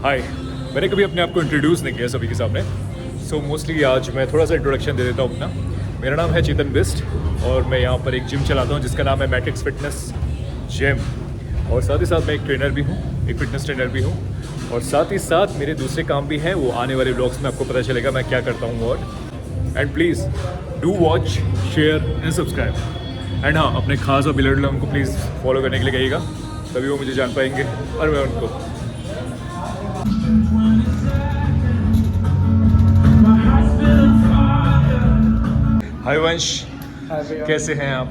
हाय, मैंने कभी अपने आप को इंट्रोड्यूस नहीं किया सभी के सामने, सो मोस्टली आज मैं थोड़ा सा इंट्रोडक्शन दे देता हूँ अपना। मेरा नाम है चेतन बिस्ट और मैं यहाँ पर एक जिम चलाता हूँ जिसका नाम है मैट्रिक्स फिटनेस जिम, और साथ ही साथ मैं एक ट्रेनर भी हूँ, एक फिटनेस ट्रेनर भी हूँ, और साथ ही साथ मेरे दूसरे काम भी हैं, वो आने वाले ब्लॉग्स में आपको पता चलेगा मैं क्या करता हूँ। और and please do watch, share and subscribe. And हाँ, अपने खास और बिलर्ड लोगों को प्लीज़ फॉलो करने के लिए कहिएगा, तभी वो मुझे जान पाएंगे और मैं उनको। हाय वंश, कैसे हैं आप?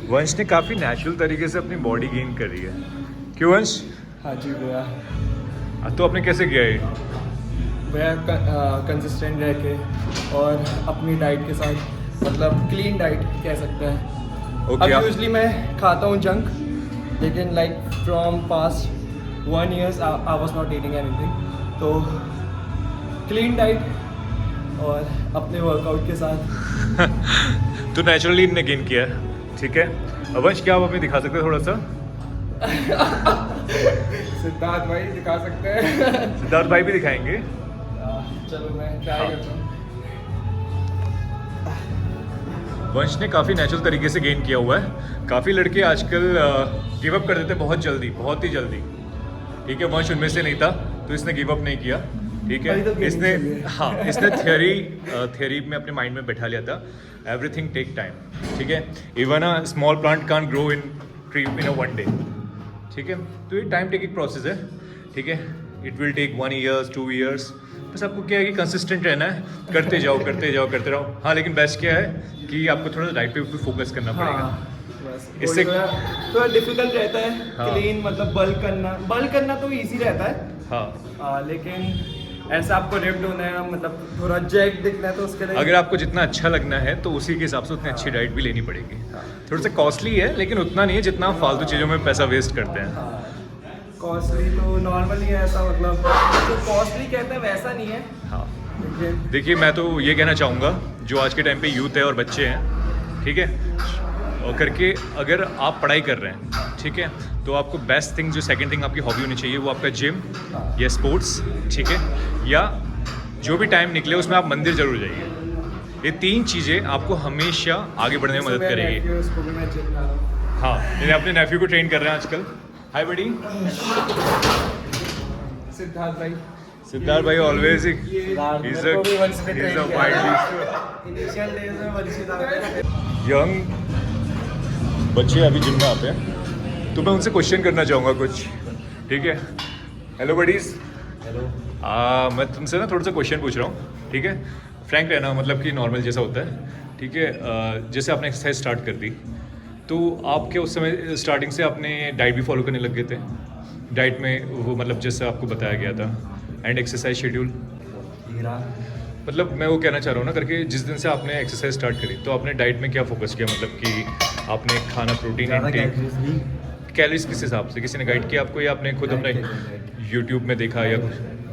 वंश ने काफ़ी नेचुरल तरीके से अपनी बॉडी गेन करी है, क्यों वंश? हाँ जी भैया। तो आपने कैसे किया ये? भैया कंसिस्टेंट रह के और अपनी डाइट के साथ, मतलब क्लीन डाइट कह सकते हैं। Okay, अब यूजली मैं खाता हूँ जंक, लेकिन like from past 1 year I was not eating anything. तो क्लीन डाइट और अपने वर्कआउट के साथ तो नेचुरली इनने गेन किया है, ठीक है। वंश, क्या आप हमें दिखा सकते हैं थोड़ा सा? सिद्धार्थ भाई दिखा सकते हैं। सिद्धार्थ भाई भी दिखाएंगे। चलो मैं ट्राई करता हूँ। वंश ने काफ़ी नेचुरल तरीके से गेन किया हुआ है। काफ़ी लड़के आजकल गिव अप कर देते हैं बहुत जल्दी, बहुत ही जल्दी, ठीक है। वंश उनमें से नहीं था, तो इसने गिव अप नहीं किया, ठीक है। इसने थियरी में अपने माइंड में बैठा लिया था, एवरीथिंग टेक टाइम, ठीक है। Even a small plant can't grow in tree in a 1 day, ठीक है। तो ये टाइम टेकिंग प्रोसेस है, ठीक है। It will take 1 year 2 years। बस आपको क्या है कि कंसिस्टेंट रहना है, करते जाओ करते जाओ करते रहो। हाँ, लेकिन बेस्ट क्या है कि आपको थोड़ा डाइट पे भी फोकस करना पड़ेगा। बस इससे थोड़ा डिफिकल्ट रहता है। हाँ। क्लीन मतलब बल्क करना तो इजी रहता है। हाँ, लेकिन ऐसा आपको रिप्ड होना है, मतलब थोड़ा जैक दिखना है, तो उसके लिए अगर आपको जितना अच्छा लगना है तो उसी के हिसाब से उतनी अच्छी डाइट भी लेनी पड़ेगी। थोड़ा सा कॉस्टली है, लेकिन उतना नहीं है जितना आप फालतू चीज़ों में पैसा वेस्ट करते हैं। कॉस्टली तो नॉर्मली है, ऐसा मतलब जो कॉस्टली कहते हैं वैसा नहीं है। हाँ, लेकिन देखिए, मैं तो ये कहना चाहूँगा, जो आज के टाइम पे यूथ है और बच्चे हैं, ठीक है, और करके अगर आप पढ़ाई कर रहे हैं, ठीक है, तो आपको बेस्ट थिंग, जो सेकंड थिंग आपकी हॉबी होनी चाहिए, वो आपका जिम या स्पोर्ट्स, ठीक है, या जो भी टाइम निकले उसमें आप मंदिर जरूर जाइए। ये 3 चीज़ें आपको हमेशा आगे बढ़ने में मदद करेगी। उसको भी मैं जिम ला रहा हूँ। हाँ, मैंने अपने नेफ्यू को ट्रेन कर रहे हैं आजकल। हाय बडी। सिद्धार्थ भाई ऑलवेज यंग बच्चे अभी जिम में आते हैं, तो मैं उनसे क्वेश्चन करना चाहूँगा कुछ, ठीक है। Hello buddies. हेलो। मैं तुमसे ना थोड़ा सा क्वेश्चन पूछ रहा हूँ, ठीक है। फ्रैंक रहना, मतलब कि नॉर्मल जैसा होता है, ठीक है। जैसे आपने एक्सरसाइज स्टार्ट कर दी, तो आप क्या उस समय स्टार्टिंग से आपने डाइट भी फॉलो करने लग गए थे? डाइट में वो मतलब जैसे आपको बताया गया था, एंड एक्सरसाइज शेड्यूल, मतलब मैं वो कहना चाह रहा हूँ ना, करके जिस दिन से आपने एक्सरसाइज स्टार्ट करी तो आपने डाइट में क्या फोकस किया, मतलब कि आपने खाना, प्रोटीन इंटेक, कैलोरीज किस हिसाब से किसी ने गाइड किया आपको, या आपने खुद अपने यूट्यूब में देखा या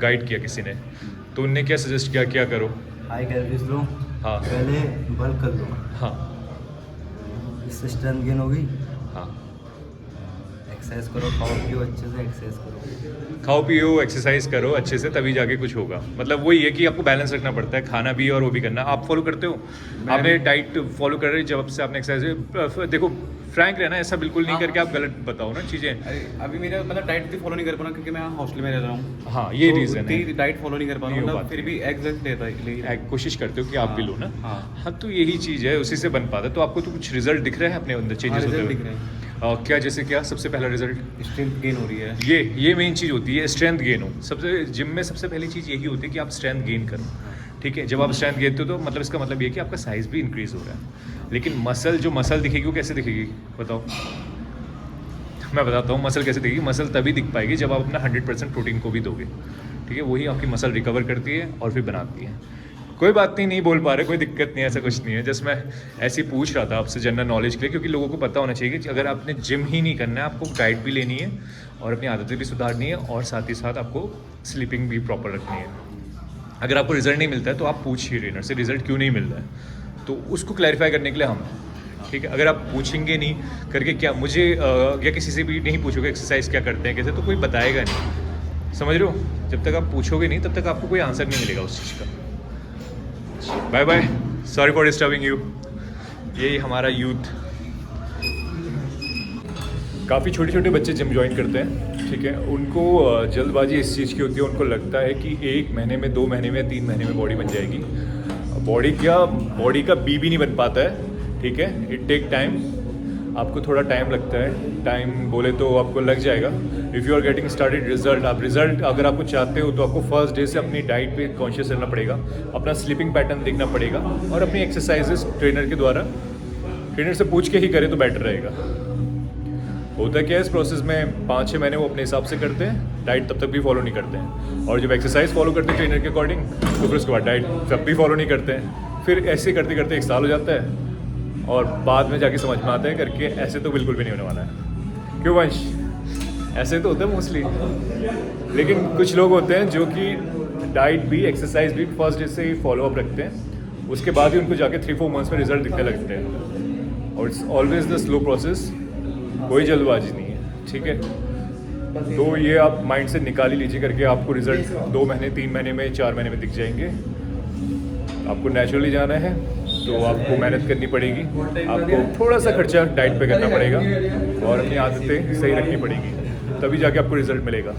गाइड किया किसी ने, तो उनने क्या सजेस्ट किया, क्या करो? हाई कैलोरीज लो। हाँ। पहले बल्क कर लो। हाँ। इससे स्ट्रेंथ गेन होगी। हाँ। एक्सरसाइज करो, खाओ पियो अच्छे से, एक्सरसाइज करो। खाओ पियो, एक्सरसाइज करो अच्छे से, तभी जाके कुछ होगा। मतलब वही है कि आपको बैलेंस रखना पड़ता है, खाना भी और वो भी करना। आप फॉलो करते हो? आपने डाइट फॉलो कर रहे जब से आपने एक्सरसाइज, देखो फ्रैंक रहना, ऐसा बिल्कुल नहीं करके आप गलत बताओ ना चीज़ें। अभी मेरा मतलब डाइट भी फॉलो नहीं कर पा रहा, क्योंकि मैं हॉस्टल में रह रहा हूँ। हाँ, ये रीज़न है, डाइट फॉलो नहीं कर पा रहा ये हूँ, बात मतलब फिर है। भी एग्जैक्ट लेता है, कोशिश करते हो कि आप भी लो ना। हाँ। हाँ, तो यही चीज़ है, उसी से बन पाता है। तो आपको तो कुछ रिजल्ट दिख रहा है अपने अंदर, चेंजेस होते रिजल्ट हुए? दिख रहे हैं। क्या, जैसे क्या सबसे पहला रिजल्ट? स्ट्रेंथ गेन हो रही है। ये मेन चीज़ होती है, स्ट्रेंथ गेन हो। सबसे जिम में सबसे पहली चीज़ यही होती है कि आप स्ट्रेंथ गेन करो, ठीक है। जब आप स्ट्रेंथ गेन तो मतलब इसका मतलब ये है कि आपका साइज़ भी इंक्रीज़ हो रहा है। लेकिन जो मसल दिखेगी वो कैसे दिखेगी बताओ? मैं बताता हूँ मसल कैसे दिखेगी। मसल तभी दिख पाएगी जब आप अपना 100% प्रोटीन को भी दोगे, ठीक है। वही आपकी मसल रिकवर करती है और फिर बनाती है। कोई बात नहीं बोल पा रहे, कोई दिक्कत नहीं है, ऐसा कुछ नहीं है। जस्ट मैं ऐसे ही पूछ रहा था आपसे जनरल नॉलेज के लिए, क्योंकि लोगों को पता होना चाहिए कि अगर आपने जिम ही नहीं करना है, आपको डाइट भी लेनी है और अपनी आदतें भी सुधारनी है, और साथ ही साथ आपको स्लीपिंग भी प्रॉपर रखनी है। अगर आपको रिजल्ट नहीं मिलता है तो आप पूछिए ट्रेनर से रिजल्ट क्यों नहीं मिल रहा है, तो उसको क्लैरिफाई करने के लिए हम ठीक है, अगर आप पूछेंगे नहीं करके क्या मुझे या किसी से भी नहीं पूछोगे एक्सरसाइज क्या करते हैं कैसे, तो कोई बताएगा नहीं, समझ रहे हो। जब तक आप पूछोगे नहीं तब तक आपको कोई आंसर नहीं मिलेगा उस चीज़ का। Bye bye, sorry for disturbing you. यही हमारा यूथ, काफ़ी छोटे छोटे बच्चे जिम ज्वाइन करते हैं, ठीक है। उनको जल्दबाजी इस चीज़ की होती है, उनको लगता है कि 1 महीने में, 2 महीने में, 3 महीने में बॉडी बन जाएगी। बॉडी का बी भी नहीं बन पाता है, ठीक है। इट टेक टाइम, आपको थोड़ा टाइम लगता है। टाइम बोले तो आपको लग जाएगा। If you are getting started result अगर आपको चाहते हो तो आपको फर्स्ट डे से अपनी डाइट पे कॉन्शियस रहना पड़ेगा, अपना स्लीपिंग पैटर्न देखना पड़ेगा और अपनी एक्सरसाइजेस ट्रेनर के द्वारा, ट्रेनर से पूछ के ही करें तो बेटर रहेगा। होता क्या है इस प्रोसेस में 5-6 महीने वो अपने हिसाब से करते हैं, डाइट तब तक भी फॉलो नहीं करते हैं, और जब एक्सरसाइज फॉलो करते हैं ट्रेनर के अकॉर्डिंग तो फिर उसके बाद डाइट तब भी फॉलो नहीं करते हैं। फिर ऐसे करते करते 1 साल हो जाता है और बाद में जाके समझ में आता है करके ऐसे तो बिल्कुल भी नहीं होने वाला है। क्यों वंश? ऐसे तो होता है मोस्टली, लेकिन कुछ लोग होते हैं जो कि डाइट भी एक्सरसाइज भी फर्स्ट डे से ही फॉलो अप रखते हैं, उसके बाद ही उनको जाके 3-4 मंथ्स में रिजल्ट दिखने लगते हैं। और it's always the slow process, कोई जल्दबाजी नहीं है, ठीक है। तो ये आप माइंड से निकाल ही लीजिए करके आपको रिजल्ट 2 महीने, 3 महीने में, 4 महीने में दिख जाएंगे। आपको नेचुरली जाना है तो आपको मेहनत करनी पड़ेगी, आपको थोड़ा सा खर्चा डाइट पे करना पड़ेगा और अपनी आदतें सही रखनी पड़ेगी, तभी जाके आपको रिजल्ट मिलेगा।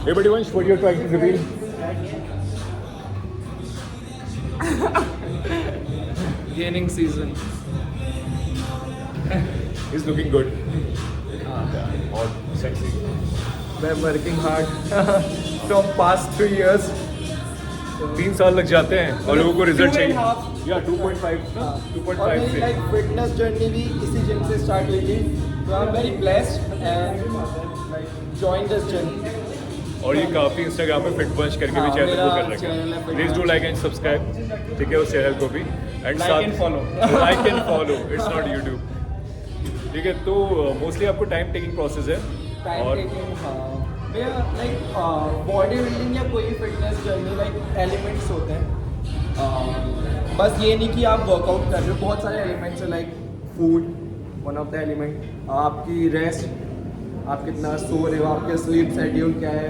Hey buddy Vansh, what you're trying to reveal? Gaining season. He's looking good. और sexy. I'm working hard from past 3 years. 3 साल लग जाते हैं और लोगों को रिजल्ट 2.5 चाहिए। या 2.5 और 2.5 मेरी से। लाइक फिटनेस जर्नी भी इसी जिम से स्टार्ट हुई थी, तो I am very blessed and like join this gym. और ये काफ़ी इंस्टाग्राम में फिट वंश करके भी हाँ, चैनल मेरा को कर रखा चैनल है है। Fit please do Vansh। Like and subscribe, ठीक है, उस चैनल को भी and Like and follow। Like and follow, it's not YouTube, ठीक है। तो मोस्टली आपको टाइम टेकिंग प्रोसेस है टाइम और टेकिंग, हाँ, लाइक बॉडी बिल्डिंग या कोई फिटनेस जर्नी लाइक एलिमेंट्स होते हैं। बस ये नहीं कि आप वर्कआउट कर रहे हो, बहुत सारे एलिमेंट्स हैं like food one of the element, आपकी रेस्ट, आप कितना सो रहे हो, आपका स्लीप शेड्यूल क्या है,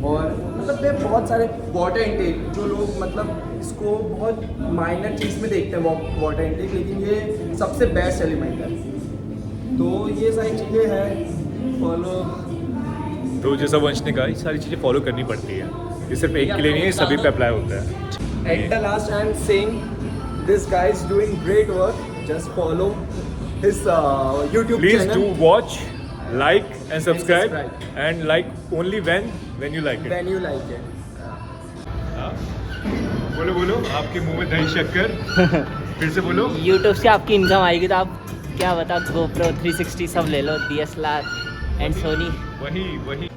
और मतलब ये बहुत सारे वाटर इनटेक, जो लोग मतलब इसको बहुत माइनर चीज़ में देखते हैं वाटर इनटेक, लेकिन ये सबसे बेस्ट एलिमेंट है। तो ये सारी चीज़ें हैं फॉलो। तो जैसा वंश ने कहा ये सारी चीज़ें फॉलो करनी पड़ती है, ये सिर्फ एक के लिए नहीं है, सभी पे अप्लाई होता है। At the last, I am saying this guy is doing great work. Just follow his YouTube Please channel. do watch, like and subscribe, subscribe. and like only when you like it. When you like it. हाँ? बोलो बोलो, आपके मुंह में दही शक्कर, फिर से बोलो। यूट्यूब से आपकी इनकम आएगी तो आप क्या बता, GoPro 360 सब ले लो, DSLR एंड सोनी। वही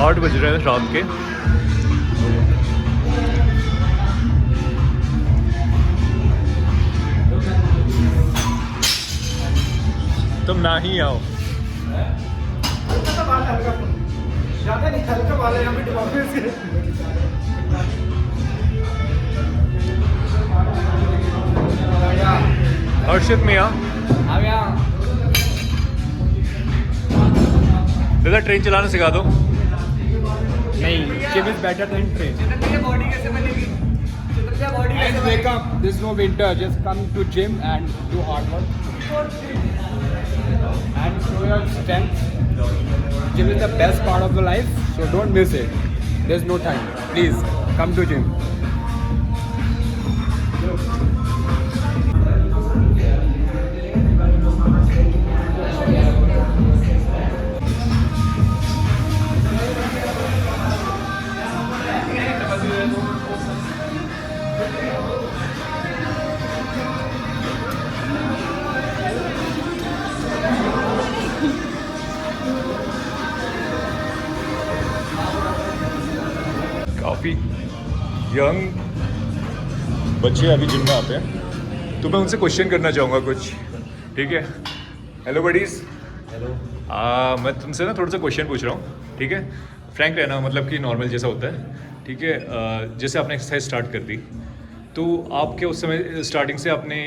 आठ बज रहे हैं रात के। तुम ना ही आओ। ज़्यादा नहीं, हल्का वाला यहाँ पे टमाटर से। हर्षित मियाँ, दादा ट्रेन चलाना सिखा दो। नहीं, gym is better than train. Guys, wake up. There's no winter. Just come to gym and do hard work and show your strength. Gym is the best part of the life, so don't miss it. There's no time. Please come to gym. काफ़ी young बच्चे अभी gym में आते हैं, तो मैं उनसे question करना चाहूँगा कुछ, ठीक है? Hello buddies, hello. मैं तुमसे ना थोड़ा सा क्वेश्चन पूछ रहा हूँ, ठीक है? फ्रैंक रहना, मतलब कि नॉर्मल जैसा होता है, ठीक है? जैसे आपने एक्सरसाइज स्टार्ट कर दी, तो आपके उस समय स्टार्टिंग से आपने